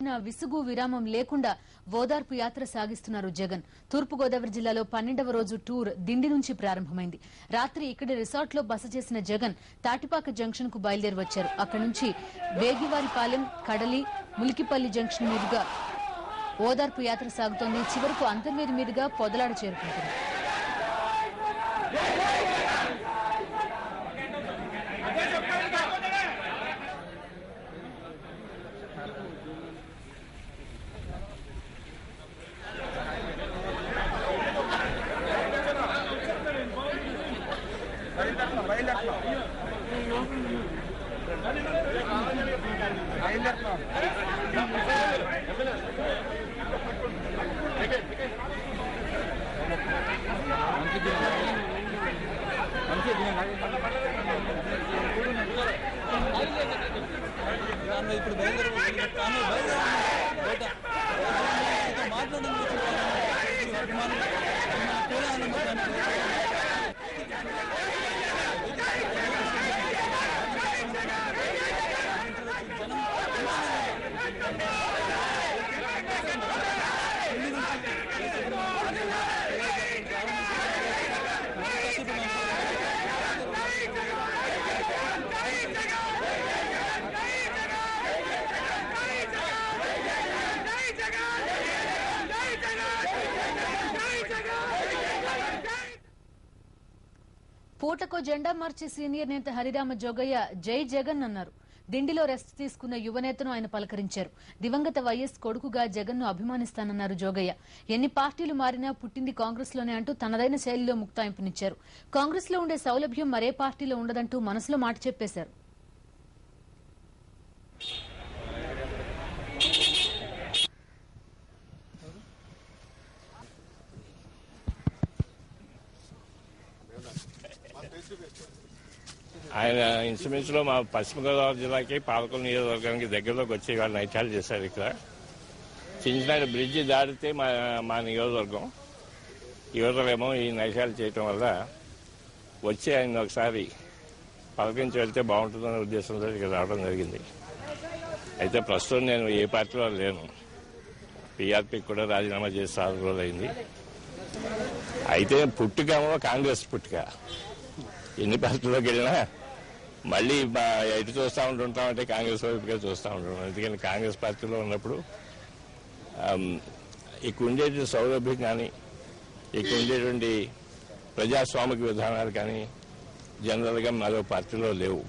అయినా విసుగు విరామం లేకుండా ఓదార్పు యాత్ర సాగిస్తున్నారు జగన్. తూర్పుగోదావరి జిల్లాలో 12వ రోజు టూర్ దిండి నుంచి ప్రారంభమైంది. రాత్రి ఇక్కడి రిసార్ట్ లో బస చేసిన జగన్ తాటిపాక జంక్షన్ కు బయలుదేరి వచ్చారు. అక్కడి నుంచి వేగివారిపాలెం, కడలి, ములికిపల్లి జంక్షన్ మీదుగా ఓదార్పు యాత్ర సాగుతోంది. చివరకు అంతర్వేది మీదుగా పొదలాడ చేరుకుంటుంది. ఇప్పుడు పూటకో జెండా మార్చి సీనియర్ నేత హరిరామ జోగయ్య జై జగన్ అన్నారు. దిండిలో రెస్ట్ తీసుకున్న యువనేతను ఆయన పలకరించారు. దివంగత వైఎస్ కొడుకుగా జగన్ ను అభిమానిస్తానన్నారు జోగయ్య. ఎన్ని పార్టీలు మారినా పుట్టింది కాంగ్రెస్ లోనే అంటూ తనదైన శైలిలో ముక్తాయింపునిచ్చారు. కాంగ్రెస్ లో ఉండే సౌలభ్యం మరే పార్టీలో ఉండదంటూ మనసులో మాట చెప్పేశారు. ఆయన ఇన్స్ట్రుమెంట్స్ లో మా పశ్చిమ గోదావరి జిల్లాకి పాలకొల్లు నియోజకవర్గానికి దగ్గరలోకి వచ్చి వాళ్ళు నైట్యాలు చేశారు. ఇక్కడ చించినాడు బ్రిడ్జి దాటితే మా నియోజకవర్గం యువతలేమో ఈ నైట్యాలు చేయటం వల్ల వచ్చి ఆయన ఒకసారి పలకరించి వెళ్తే బాగుంటుందనే ఉద్దేశంతో ఇక్కడ రావడం జరిగింది. అయితే ప్రస్తుతం నేను ఏ పార్టీలో లేను. పీఆర్పీకి కూడా రాజీనామా చేసి 6 రోజులైంది. అయితే పుట్టుకేమో కాంగ్రెస్ పుట్టుక. ఎన్ని పార్టీలోకి వెళ్ళినా మళ్ళీ ఎటు చూస్తూ ఉంటుంటామంటే కాంగ్రెస్ వైపుగా చూస్తూ ఉంటాం. అందుకని కాంగ్రెస్ పార్టీలో ఉన్నప్పుడు ఇక్కడ ఉండేటువంటి సౌలభ్యం కానీ ఇక్కడ ఉండేటువంటి ప్రజాస్వామిక విధానాలు కానీ జనరల్గా మరో పార్టీలో లేవు.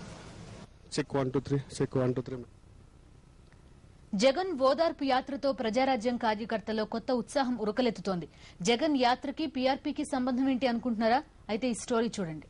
Check 1 2 3 check 1 2 3. జగన్ ఓదార్పు యాత్రతో ప్రజారాజ్యం కార్యకర్తల్లో కొత్త ఉత్సాహం ఉరకలెత్తుతోంది. జగన్ యాత్రకి పీఆర్పీకి సంబంధం ఏంటి అనుకుంటున్నారా? అయితే ఈ స్టోరీ చూడండి.